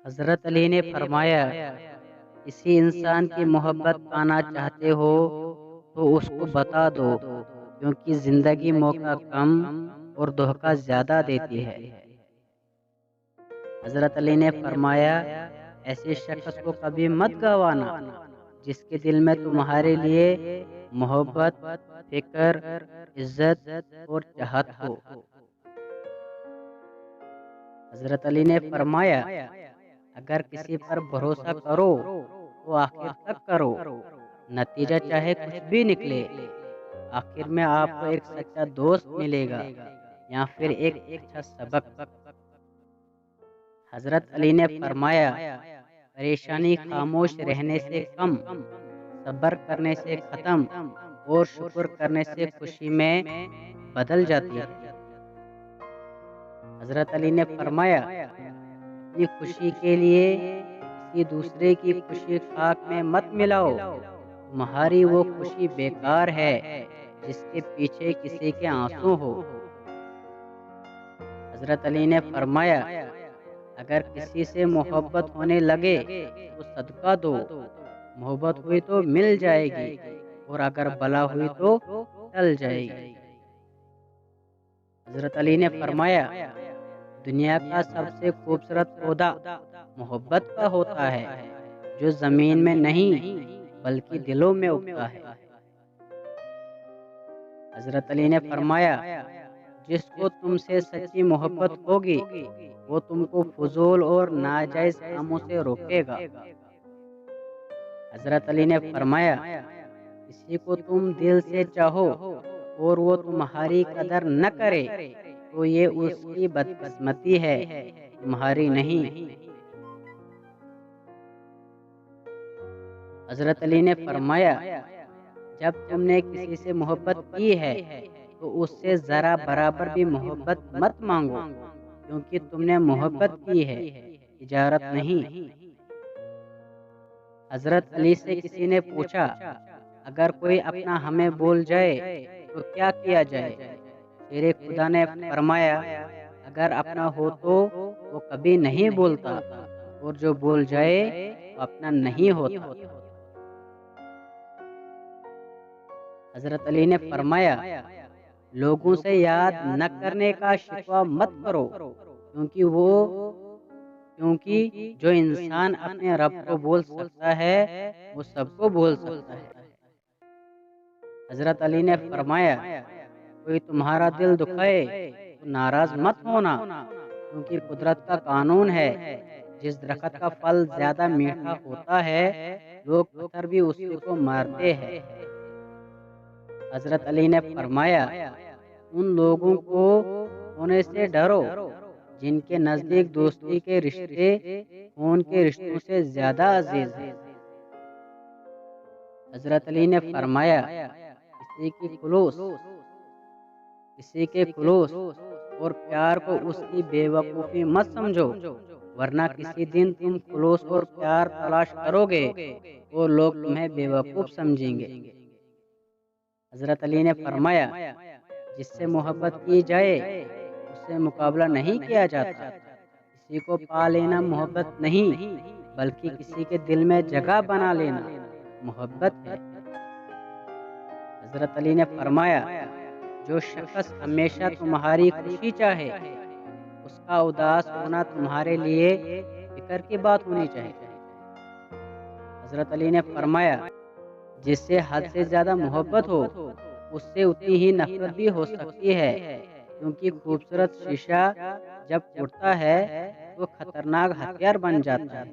حضرت علی نے فرمایا، کسی انسان کی محبت پانا چاہتے ہو تو اس کو بتا دو، کیونکہ زندگی موقع کم اور دھوکہ زیادہ دیتی ہے۔ حضرت علی نے فرمایا، ایسے شخص کو کبھی مت گنوانا جس کے دل میں تمہارے لیے محبت، فکر، عزت اور چاہت ہو۔ حضرت علی نے فرمایا، اگر کسی پر بھروسہ کرو تو آخر تک کرو، نتیجہ چاہے کچھ بھی نکلے، آخر میں آپ کو ایک سچا دوست ملے گا یا پھر ایک اچھا سبق۔ حضرت علی نے فرمایا، پریشانی خاموش رہنے سے کم، صبر کرنے سے ختم اور شکر کرنے سے خوشی میں بدل جاتی ہے۔ حضرت علی نے فرمایا، اپنی خوشی کے لیے کسی دوسرے کی خوشی خاک میں مت ملاؤ، تمہاری وہ خوشی بیکار ہے جس کے پیچھے کسی کے آنسو ہو۔ حضرت علی نے فرمایا، اگر کسی سے محبت ہونے لگے تو صدقہ دو، محبت ہوئی تو مل جائے گی اور اگر بلا ہوئی تو ٹل جائے گی۔ حضرت علی نے فرمایا، دنیا کا سب سے خوبصورت پودا محبت کا ہوتا ہے، جو زمین میں نہیں بلکہ دلوں میں اگتا ہے۔ حضرت علی نے فرمایا، جس کو تم سے سچی محبت ہوگی وہ تم کو فضول اور ناجائز کاموں سے روکے گا۔ حضرت علی نے فرمایا، کسی کو تم دل سے چاہو اور وہ تمہاری قدر نہ کرے تو یہ اس کی بدقسمتی ہے، تمہاری نہیں۔ حضرت علی نے فرمایا، جب تم نے کسی سے محبت کی ہے تو اس سے ذرا برابر بھی محبت مت مانگو، کیونکہ تم نے محبت کی ہے، تجارت نہیں۔ حضرت علی سے کسی نے پوچھا، اگر کوئی اپنا ہمیں بول جائے تو کیا کیا جائے؟ شیر خدا نے فرمایا، اگر اپنا ہو تو وہ کبھی نہیں بولتا، اور جو بول جائے وہ اپنا نہیں ہوتا۔ حضرت علی نے فرمایا، لوگوں سے یاد نہ کرنے کا شکوہ مت کرو، کیونکہ جو انسان اپنے رب کو بول سکتا ہے وہ سب کو بول سکتا ہے۔ حضرت علی نے فرمایا، کوئی تمہارا دل دکھائے تو ناراض مت ہونا، کیونکہ قدرت کا قانون ہے، جس درخت کا پھل زیادہ میٹھا ہوتا ہے لوگ پتھر بھی اسی کو مارتے ہیں۔ حضرت علی نے فرمایا، ان لوگوں کو ہونے سے ڈرو جن کے نزدیک دوستی کے رشتے خون کے رشتوں سے زیادہ عزیز ہیں۔ حضرت علی نے فرمایا، کسی کے خلوص اور پیار کو اس کی بے وقوفی مت سمجھو، ورنہ کسی دن تم خلوص اور پیار تلاش کرو گے اور لوگ تمہیں بے وقوف سمجھیں گے۔ حضرت علی نے فرمایا، جس سے محبت کی جائے اس سے مقابلہ نہیں کیا جاتا، کسی کو پا لینا محبت نہیں بلکہ کسی کے دل میں جگہ بنا لینا محبت ہے۔ حضرت علی نے فرمایا، جو شخص ہمیشہ تمہاری خوشی چاہے اس کا اداس ہونا تمہارے لیے فکر کی بات ہونی چاہیے۔ حضرت علی نے فرمایا، جس سے حد سے زیادہ محبت ہو اس سے اتنی ہی نفرت بھی ہو سکتی ہے، کیونکہ خوبصورت شیشہ جب ٹوٹتا ہے تو خطرناک ہتھیار بن جاتا ہے۔